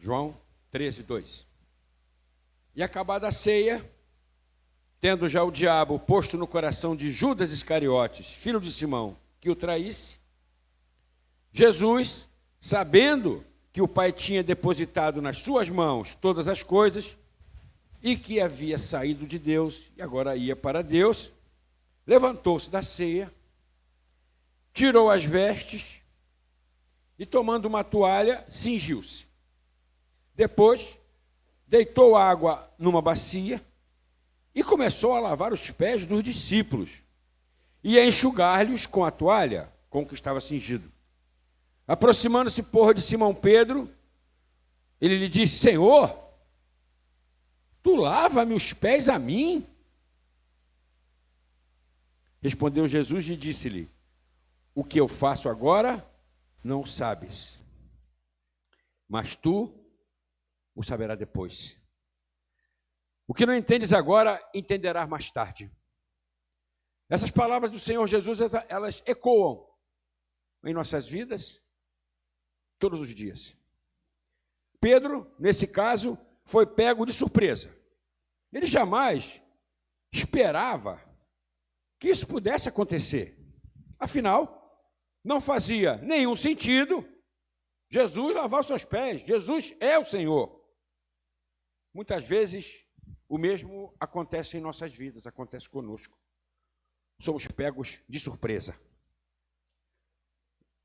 João 13, 2. E acabada a ceia, tendo já o diabo posto no coração de Judas Iscariotes, filho de Simão, que o traísse, Jesus, sabendo que o Pai tinha depositado nas suas mãos todas as coisas, e que havia saído de Deus, e agora ia para Deus, levantou-se da ceia, tirou as vestes, e tomando uma toalha, cingiu-se. Depois, deitou água numa bacia, e começou a lavar os pés dos discípulos, e a enxugar-lhes com a toalha com que estava cingido. Aproximando-se, porra, de Simão Pedro, ele lhe disse: Senhor, tu lava-me os pés a mim? Respondeu Jesus e disse-lhe: o que eu faço agora, não sabes, mas tu o saberás depois. O que não entendes agora, entenderás mais tarde. Essas palavras do Senhor Jesus, elas ecoam em nossas vidas todos os dias. Pedro, nesse caso, foi pego de surpresa. Ele jamais esperava que isso pudesse acontecer. Afinal, não fazia nenhum sentido Jesus lavar os seus pés. Jesus é o Senhor. Muitas vezes, o mesmo acontece em nossas vidas, acontece conosco. Somos pegos de surpresa.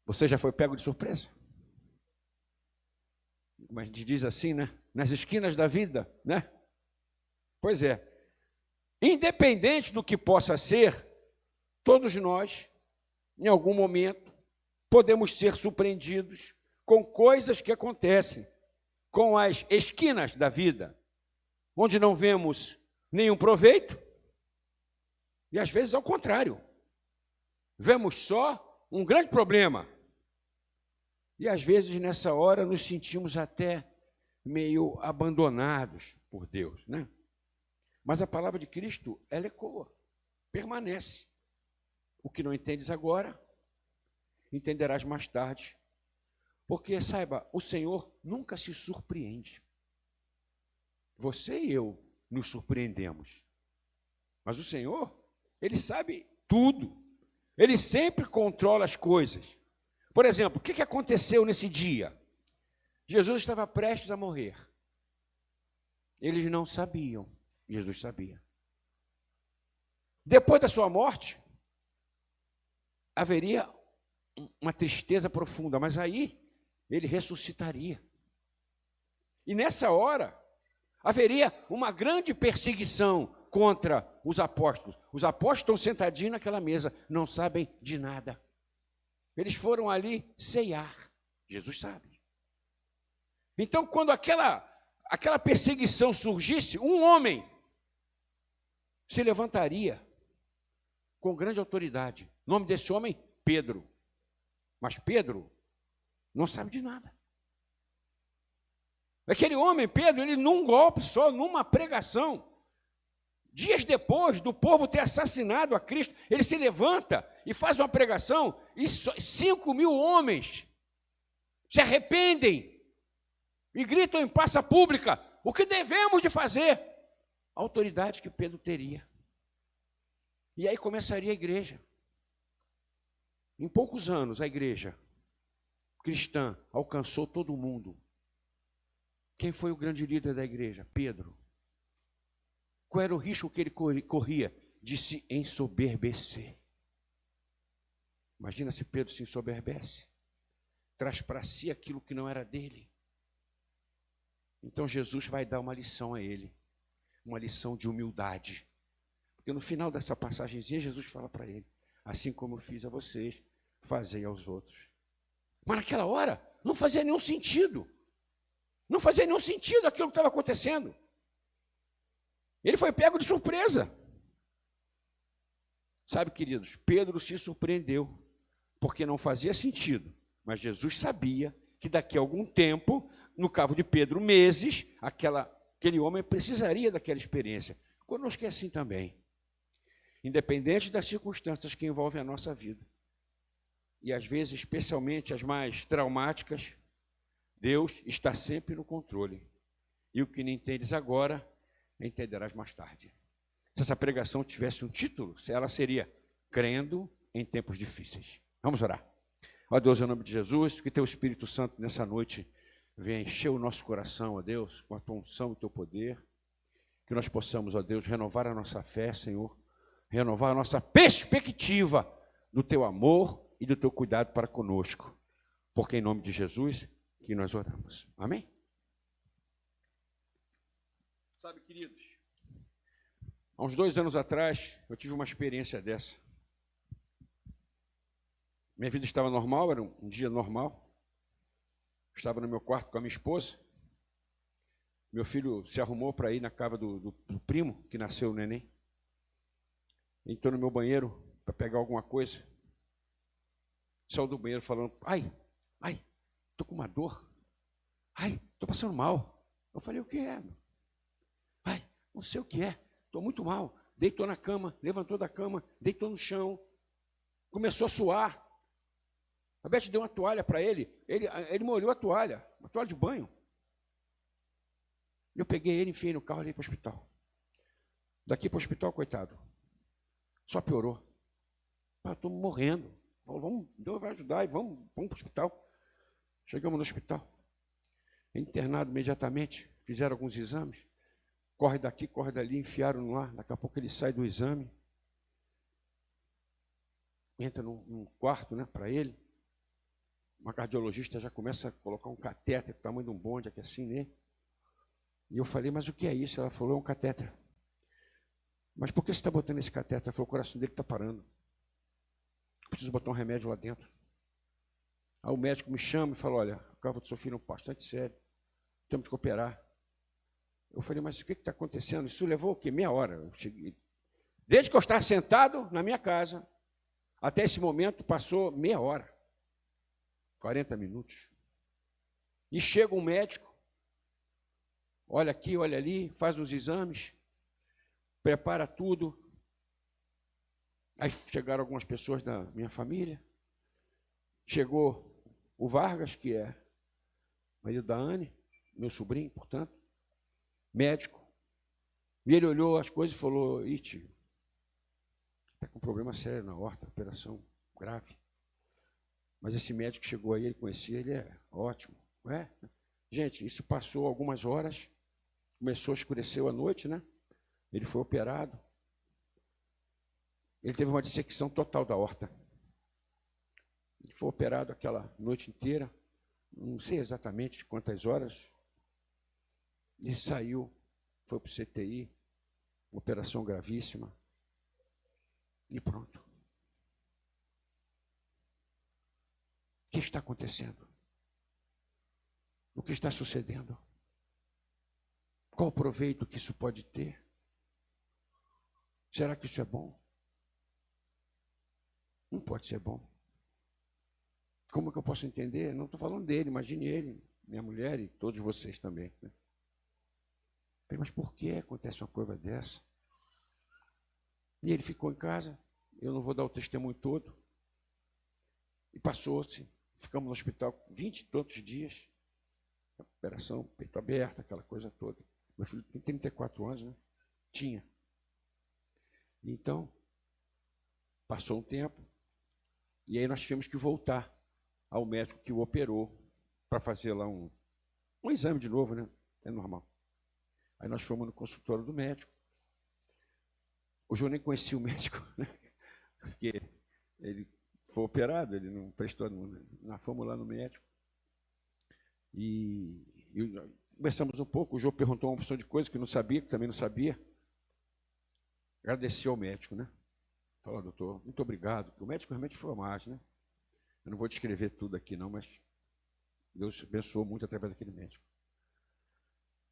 Você já foi pego de surpresa? Como a gente diz assim, né? Nas esquinas da vida, né? Pois é. Independente do que possa ser, todos nós, em algum momento, podemos ser surpreendidos com coisas que acontecem, com as esquinas da vida, onde não vemos nenhum proveito, e às vezes ao contrário, vemos só um grande problema. E às vezes nessa hora nos sentimos até meio abandonados por Deus, né? Mas a palavra de Cristo, ela ecoa, permanece. O que não entendes agora, entenderás mais tarde. Porque, saiba, o Senhor nunca se surpreende. Você e eu nos surpreendemos. Mas o Senhor, Ele sabe tudo. Ele sempre controla as coisas. Por exemplo, o que aconteceu nesse dia? Jesus estava prestes a morrer. Eles não sabiam. Jesus sabia. Depois da sua morte, haveria uma tristeza profunda, mas aí ele ressuscitaria. E nessa hora, haveria uma grande perseguição contra os apóstolos. Os apóstolos estão sentadinhos naquela mesa, não sabem de nada. Eles foram ali ceiar. Jesus sabe. Então, quando aquela perseguição surgisse, um homem se levantaria com grande autoridade. O nome desse homem, Pedro. Mas Pedro não sabe de nada. Aquele homem, Pedro, ele num golpe só, numa pregação, dias depois do povo ter assassinado a Cristo, ele se levanta e faz uma pregação, e 5.000 homens se arrependem e gritam em praça pública: o que devemos de fazer? A autoridade que Pedro teria. E aí começaria a igreja. Em poucos anos, a igreja cristã alcançou todo mundo. Quem foi o grande líder da igreja? Pedro. Qual era o risco que ele corria? De se ensoberbecer. Imagina se Pedro se ensoberbece. Traz para si aquilo que não era dele. Então Jesus vai dar uma lição a ele. Uma lição de humildade. Porque no final dessa passagemzinha, Jesus fala para ele: assim como eu fiz a vocês, fazei aos outros. Mas naquela hora, não fazia nenhum sentido. Não fazia nenhum sentido aquilo que estava acontecendo. Ele foi pego de surpresa. Sabe, queridos, Pedro se surpreendeu, porque não fazia sentido. Mas Jesus sabia que daqui a algum tempo, no caso de Pedro, meses, aquele homem precisaria daquela experiência. Conosco é assim também. Independente das circunstâncias que envolvem a nossa vida. E às vezes, especialmente as mais traumáticas, Deus está sempre no controle. E o que não entendes agora, entenderás mais tarde. Se essa pregação tivesse um título, ela seria Crendo em Tempos Difíceis. Vamos orar. Ó Deus, em nome de Jesus, que teu Espírito Santo nessa noite venha encher o nosso coração, ó Deus, com a tua unção e teu poder. Que nós possamos, ó Deus, renovar a nossa fé, Senhor, renovar a nossa perspectiva do teu amor e do teu cuidado para conosco. Porque em nome de Jesus que nós oramos. Amém? Sabe, queridos, há uns 2 anos atrás, eu tive uma experiência dessa. Minha vida estava normal, era um dia normal. Estava no meu quarto com a minha esposa. Meu filho se arrumou para ir na casa do primo, que nasceu o neném. Entrou no meu banheiro para pegar alguma coisa. Saiu do banheiro falando, ai, estou com uma dor. Ai, estou passando mal. Eu falei, o que é? Ai, não sei o que é, estou muito mal. Deitou na cama, levantou da cama, deitou no chão. Começou a suar. A Beth deu uma toalha para ele. Ele molhou a toalha, uma toalha de banho. Eu peguei ele, enfiei no carro e ia para o hospital. Daqui para o hospital, coitado, só piorou. Estou morrendo. Vamos, Deus vai ajudar e vamos para o hospital. Chegamos no hospital. Internado imediatamente, fizeram alguns exames. Corre daqui, corre dali, enfiaram lá. Daqui a pouco ele sai do exame. Entra num quarto, né, para ele. Uma cardiologista já começa a colocar um catéter do tamanho de um bonde aqui assim nele. E eu falei, mas o que é isso? Ela falou, é um catéter. Mas por que você está botando esse catéter? Ela falou, o coração dele está parando. Preciso botar um remédio lá dentro. Aí o médico me chama e fala, olha, o caso do seu filho é bastante sério. Temos que operar. Eu falei, mas o que está acontecendo? Isso levou o quê? Meia hora. Eu cheguei. Desde que eu estava sentado na minha casa, até esse momento passou meia hora. 40 minutos. E chega um médico, olha aqui, olha ali, faz os exames, prepara tudo. Aí chegaram algumas pessoas da minha família. Chegou o Vargas, que é marido da Anne, meu sobrinho, portanto, médico. E ele olhou as coisas e falou, Iti, está com um problema sério na aorta, operação grave. Mas esse médico que chegou aí, ele conhecia, ele é ótimo. É? Gente, isso passou algumas horas, começou a escurecer à noite, né? Ele foi operado. Ele teve uma dissecção total da aorta. Ele foi operado aquela noite inteira, não sei exatamente quantas horas. Ele saiu, foi para o CTI, uma operação gravíssima. E pronto. O que está acontecendo? O que está sucedendo? Qual o proveito que isso pode ter? Será que isso é bom? Não pode ser bom. Como que eu posso entender? Não estou falando dele, imagine ele, minha mulher e todos vocês também. Né? Mas por que acontece uma coisa dessa? E ele ficou em casa, eu não vou dar o testemunho todo, e passou-se, ficamos no hospital 20 e tantos dias, operação, peito aberto, aquela coisa toda. Meu filho tem 34 anos, né? Tinha. Então, passou um tempo, e aí nós tivemos que voltar ao médico que o operou para fazer lá um exame de novo, né? É normal. Aí nós fomos no consultório do médico. Hoje eu nem conhecia o médico, né? Porque ele foi operado, ele não prestou, nós fomos lá no médico. E conversamos um pouco, o João perguntou uma opção de coisa que não sabia, que também não sabia. Agradeci ao médico, né? Falou, doutor, muito obrigado. O médico realmente foi mais, né? Eu não vou descrever tudo aqui, não, mas Deus abençoou muito através daquele médico.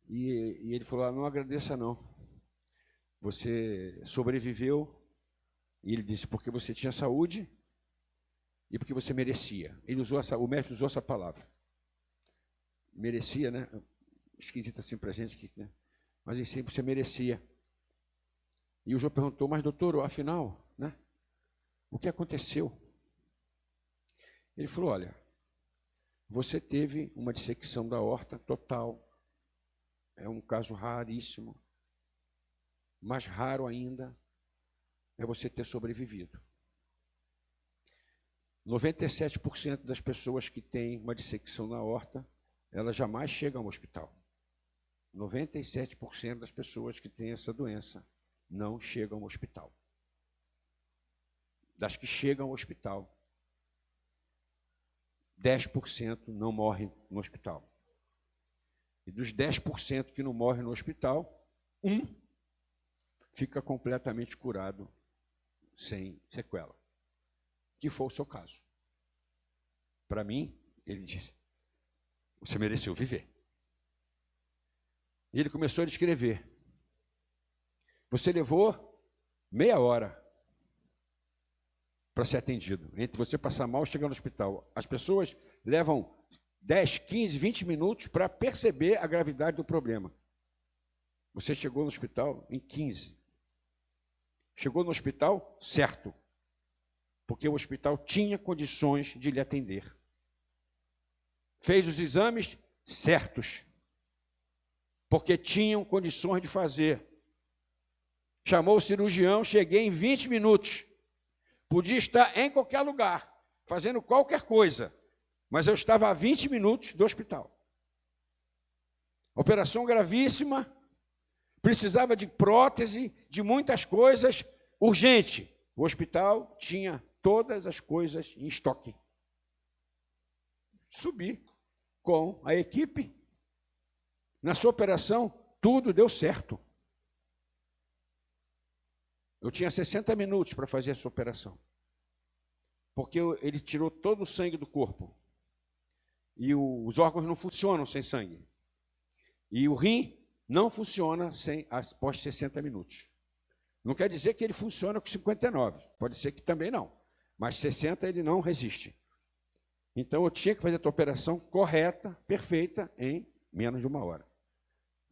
E ele falou, não agradeça não. Você sobreviveu, e ele disse, porque você tinha saúde e porque você merecia. O médico usou essa palavra. Merecia, né? Esquisito assim para a gente, né? Mas em si você merecia. E o João perguntou, mas doutor, afinal, né? O que aconteceu? Ele falou, olha, você teve uma dissecção da aorta total. É um caso raríssimo. Mais raro ainda é você ter sobrevivido. 97% das pessoas que têm uma dissecção na aorta, elas jamais chegam ao hospital. 97% das pessoas que têm essa doença não chegam ao hospital. Das que chegam ao hospital, 10% não morrem no hospital. E dos 10% que não morrem no hospital, 1 fica completamente curado, sem sequela. Que foi o seu caso. Para mim, ele disse, você mereceu viver. E ele começou a descrever. Você levou meia hora para ser atendido. Entre você passar mal e chegar no hospital. As pessoas levam 10, 15, 20 minutos para perceber a gravidade do problema. Você chegou no hospital em 15. Chegou no hospital certo. Porque o hospital tinha condições de lhe atender. Fez os exames certos. Porque tinham condições de fazer. Chamou o cirurgião, cheguei em 20 minutos. Podia estar em qualquer lugar, fazendo qualquer coisa, mas eu estava a 20 minutos do hospital. Operação gravíssima, precisava de prótese, de muitas coisas, urgente. O hospital tinha todas as coisas em estoque. Subi com a equipe. Na sua operação, tudo deu certo. Eu tinha 60 minutos para fazer essa operação. Porque ele tirou todo o sangue do corpo. E os órgãos não funcionam sem sangue. E o rim não funciona após 60 minutos. Não quer dizer que ele funciona com 59. Pode ser que também não. Mas 60 ele não resiste. Então eu tinha que fazer a operação correta, perfeita, em menos de 1 hora.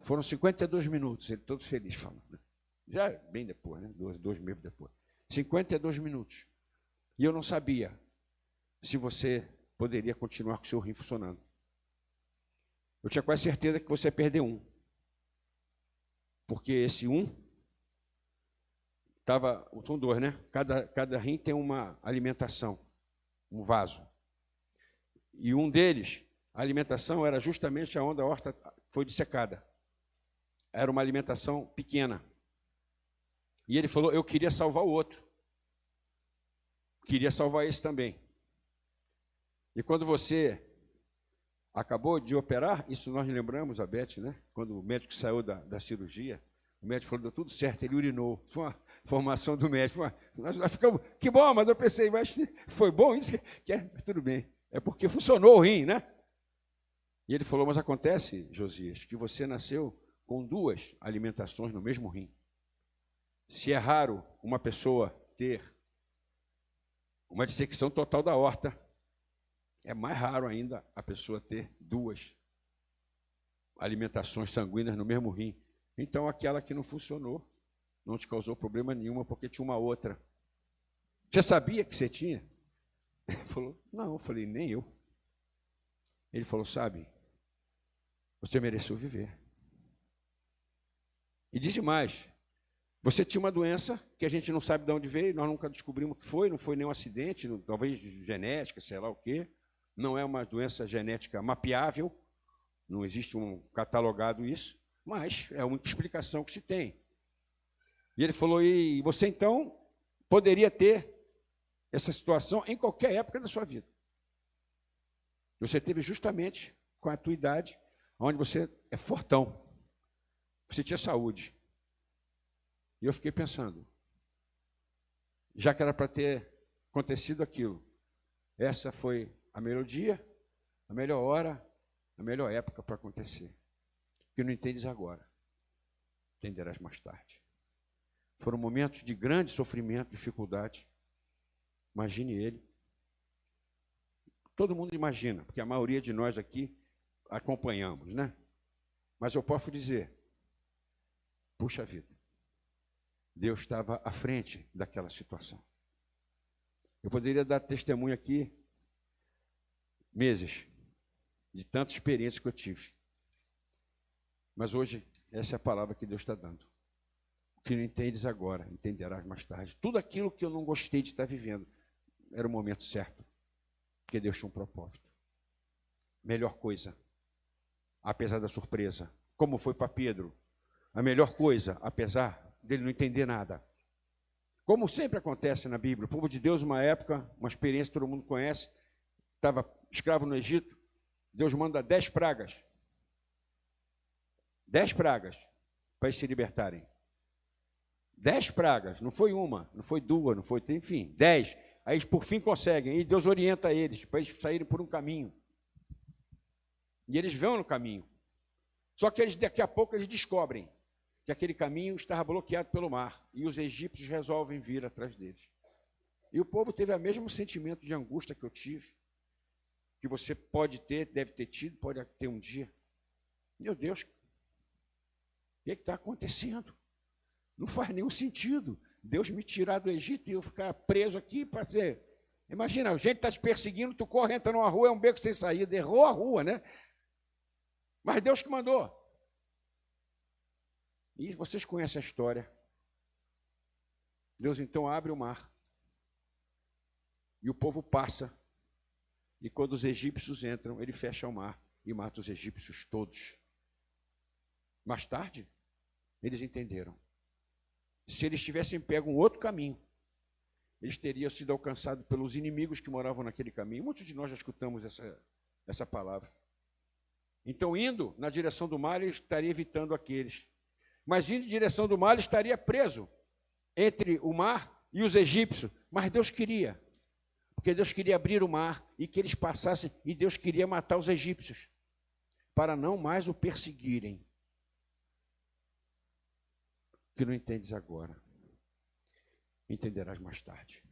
Foram 52 minutos, ele todo feliz falando. Já bem depois, né? 2 meses depois. 52 minutos. E eu não sabia se você poderia continuar com o seu rim funcionando. Eu tinha quase certeza que você ia perder um. Porque esse um são 2, né? Cada rim tem uma alimentação, um vaso. E um deles, a alimentação era justamente onde a aorta foi dissecada. Era uma alimentação pequena. E ele falou, eu queria salvar o outro. Queria salvar esse também. E quando você acabou de operar, isso nós lembramos, a Beth, né? Quando o médico saiu da cirurgia, o médico falou, deu tudo certo, ele urinou. Foi uma formação do médico. Nós ficamos, que bom, mas eu pensei, mas foi bom isso? Tudo bem. É porque funcionou o rim, né? E ele falou, mas acontece, Josias, que você nasceu com 2 alimentações no mesmo rim. Se é raro uma pessoa ter uma dissecção total da aorta, é mais raro ainda a pessoa ter 2 alimentações sanguíneas no mesmo rim. Então, aquela que não funcionou, não te causou problema nenhum, porque tinha uma outra. Você sabia que você tinha? Ele falou, não. Eu falei, nem eu. Ele falou, sabe, você mereceu viver. E diz mais, você tinha uma doença que a gente não sabe de onde veio, nós nunca descobrimos o que foi, não foi nenhum acidente, talvez genética, sei lá o quê. Não é uma doença genética mapeável, não existe um catalogado isso, mas é uma explicação que se tem. E ele falou, e você então poderia ter essa situação em qualquer época da sua vida. Você teve justamente com a tua idade, onde você é fortão, você tinha saúde. E eu fiquei pensando, já que era para ter acontecido aquilo, essa foi a melhor dia, a melhor hora, a melhor época para acontecer. Que não entendes agora, entenderás mais tarde. Foram momentos de grande sofrimento, dificuldade. Imagine ele. Todo mundo imagina, porque a maioria de nós aqui acompanhamos, né? Mas eu posso dizer, puxa vida, Deus estava à frente daquela situação. Eu poderia dar testemunho aqui meses, de tanta experiência que eu tive. Mas hoje, essa é a palavra que Deus está dando. O que não entendes agora, entenderás mais tarde. Tudo aquilo que eu não gostei de estar vivendo, era o momento certo, porque Deus tinha um propósito. Melhor coisa, apesar da surpresa, como foi para Pedro, a melhor coisa, apesar dele não entender nada. Como sempre acontece na Bíblia, o povo de Deus, uma época, uma experiência que todo mundo conhece, estava escravo no Egito, Deus manda 10 pragas. 10 pragas para eles se libertarem. 10 pragas, não foi uma, não foi duas, não foi, enfim, 10. Aí eles por fim conseguem, e Deus orienta eles, para eles saírem por um caminho. E eles vão no caminho. Só que eles, daqui a pouco eles descobrem que aquele caminho estava bloqueado pelo mar, e os egípcios resolvem vir atrás deles. E o povo teve o mesmo sentimento de angústia que eu tive, que você pode ter, deve ter tido, pode ter um dia. Meu Deus, o que está acontecendo? Não faz nenhum sentido Deus me tirar do Egito e eu ficar preso aqui para ser... Imagina, a gente está te perseguindo, tu corre, entra numa rua, é um beco sem saída, errou a rua, né? Mas Deus que mandou. E vocês conhecem a história. Deus então abre o mar. E o povo passa. E quando os egípcios entram, ele fecha o mar e mata os egípcios todos. Mais tarde, eles entenderam. Se eles tivessem pego um outro caminho, eles teriam sido alcançados pelos inimigos que moravam naquele caminho. Muitos de nós já escutamos essa palavra. Então, indo na direção do mar, ele estaria evitando aqueles. Mas indo em direção do mar, ele estaria preso entre o mar e os egípcios. Mas Deus queria. Porque Deus queria abrir o mar e que eles passassem, e Deus queria matar os egípcios, para não mais o perseguirem. Que não entendes agora, entenderás mais tarde.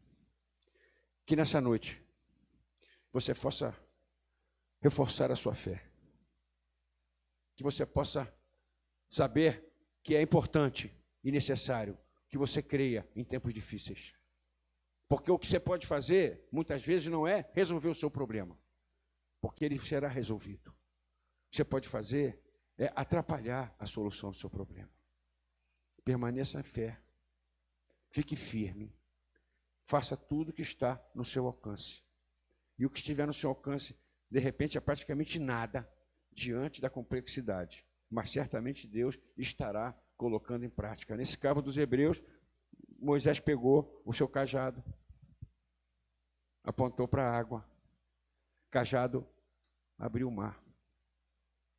Que nessa noite você possa reforçar a sua fé. Que você possa saber que é importante e necessário que você creia em tempos difíceis. Porque o que você pode fazer, muitas vezes, não é resolver o seu problema, porque ele será resolvido. O que você pode fazer é atrapalhar a solução do seu problema. Permaneça em fé, fique firme, faça tudo que está no seu alcance. E o que estiver no seu alcance, de repente, é praticamente nada diante da complexidade. Mas certamente Deus estará colocando em prática. Nesse caso dos Hebreus, Moisés pegou o seu cajado, apontou para a água, cajado abriu o mar.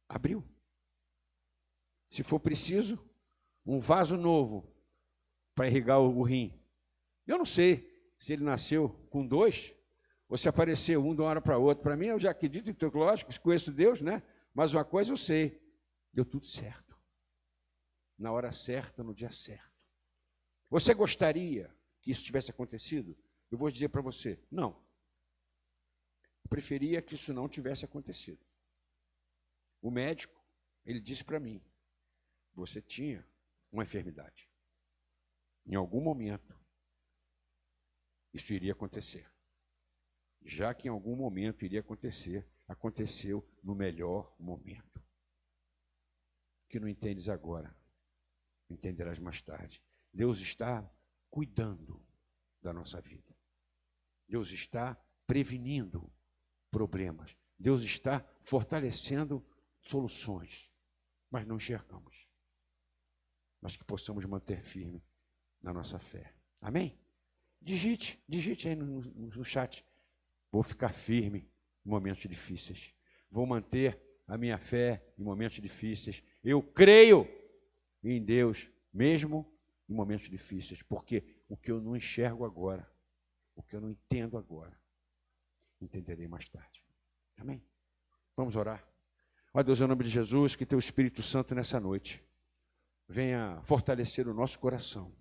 Abriu. Se for preciso, um vaso novo para irrigar o rim. Eu não sei se ele nasceu com 2 ou se apareceu um de uma hora para outra. Para mim, eu já acredito em teológico, conheço Deus, né? Mas uma coisa eu sei, deu tudo certo. Na hora certa, no dia certo. Você gostaria que isso tivesse acontecido? Eu vou dizer para você, não. Eu preferia que isso não tivesse acontecido. O médico, ele disse para mim, você tinha uma enfermidade. Em algum momento, isso iria acontecer. Já que em algum momento iria acontecer, aconteceu no melhor momento. Que não entendes agora, entenderás mais tarde. Deus está cuidando da nossa vida. Deus está prevenindo problemas. Deus está fortalecendo soluções. Mas não enxergamos. Mas que possamos manter firme na nossa fé. Amém? Digite aí no chat. Vou ficar firme em momentos difíceis. Vou manter a minha fé em momentos difíceis. Eu creio em Deus, mesmo em momentos difíceis. Porque o que eu não enxergo agora, o que eu não entendo agora, entenderei mais tarde. Amém? Vamos orar. Ó Deus, em nome de Jesus, que teu Espírito Santo nessa noite venha fortalecer o nosso coração,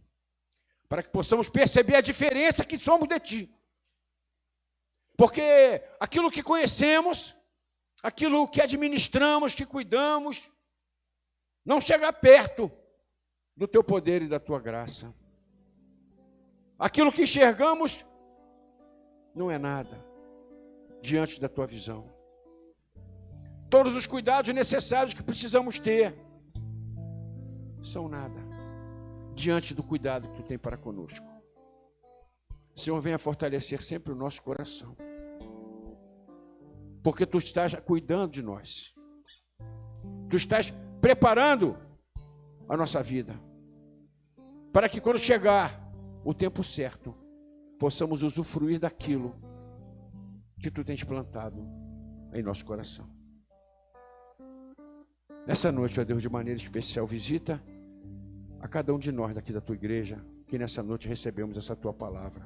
para que possamos perceber a diferença que somos de Ti. Porque aquilo que conhecemos, aquilo que administramos, que cuidamos, não chega perto do Teu poder e da Tua graça. Aquilo que enxergamos não é nada diante da Tua visão. todos os cuidados necessários que precisamos ter, são nada diante do cuidado que tu tem para conosco. Senhor, venha fortalecer sempre o nosso coração, porque tu estás cuidando de nós, tu estás preparando a nossa vida, para que quando chegar o tempo certo, possamos usufruir daquilo que tu tens plantado em nosso coração. Nessa noite, ó Deus, de maneira especial, visita a cada um de nós daqui da tua igreja, que nessa noite recebemos essa tua palavra.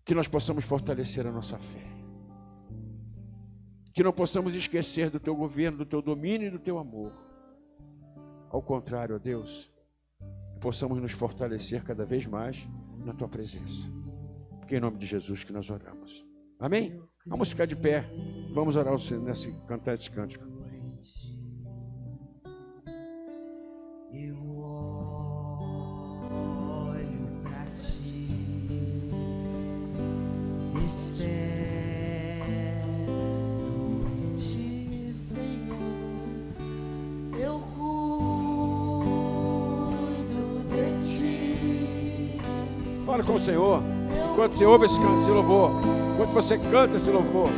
Que nós possamos fortalecer a nossa fé. Que não possamos esquecer do teu governo, do teu domínio e do teu amor. Ao contrário, ó Deus, que possamos nos fortalecer cada vez mais na tua presença. Porque é em nome de Jesus que nós oramos. Amém? Vamos ficar de pé. Vamos orar cantar esse cântico. Eu olho pra ti, espero em ti, Senhor. Eu cuido de ti. Fala com o Senhor. Enquanto você ouve esse louvor, enquanto você canta esse louvor,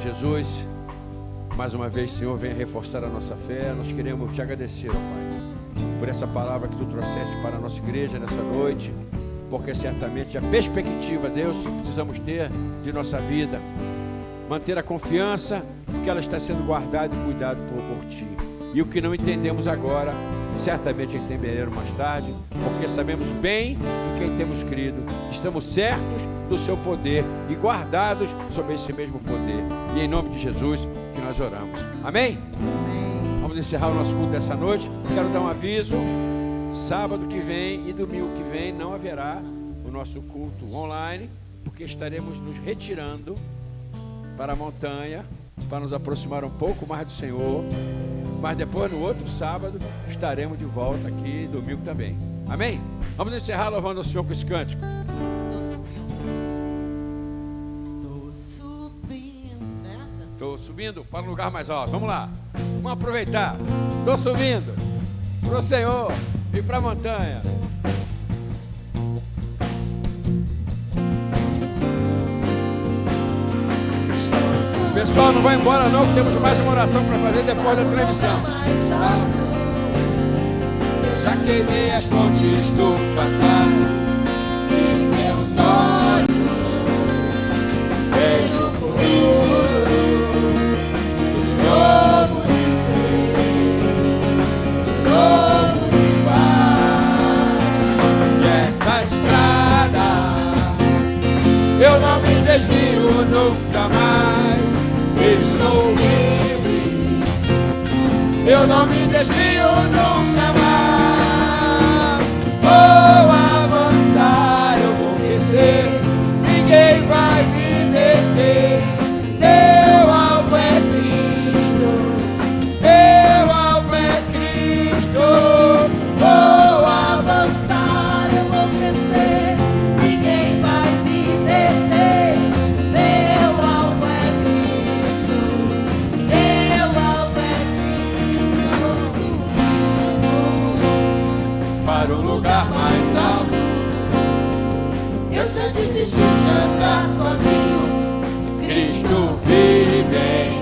Jesus, mais uma vez, Senhor, venha reforçar a nossa fé. Nós queremos te agradecer, ó Pai, por essa palavra que tu trouxeste para a nossa igreja nessa noite, porque certamente a perspectiva, Deus, que precisamos ter de nossa vida, manter a confiança de que ela está sendo guardada e cuidada por ti. E o que não entendemos agora, certamente entenderemos mais tarde, porque sabemos bem em quem temos crido, estamos certos do seu poder e guardados sob esse mesmo poder. E em nome de Jesus que nós oramos. Amém? Amém. Vamos encerrar o nosso culto dessa noite. Quero dar um aviso: sábado que vem e domingo que vem não haverá o nosso culto online, porque estaremos nos retirando para a montanha, para nos aproximar um pouco mais do Senhor. Mas depois, no outro sábado, estaremos de volta aqui, domingo também. Amém? Vamos encerrar louvando o Senhor com esse cântico. subindo para um lugar mais alto. Vamos lá. Vamos aproveitar. Estou subindo para o Senhor e para a montanha. Pessoal, não vai embora não, que temos mais uma oração para fazer depois da transmissão. Já queimei as pontes do passado e meus olhos vejo o futuro do novo se fez, do novo se faz. E essa estrada eu não me desvio nunca mais. Estou livre, Eu não me desvio nunca mais. vou avançar, eu vou crescer, Ninguém vai me deter. meu alvo é Cristo, Meu alvo é Cristo. vou avançar, eu vou crescer, ninguém vai me deter, meu alvo é Cristo, meu alvo é Cristo, subindo Para o lugar mais alto. eu já desisti de andar sozinho, Cristo vive em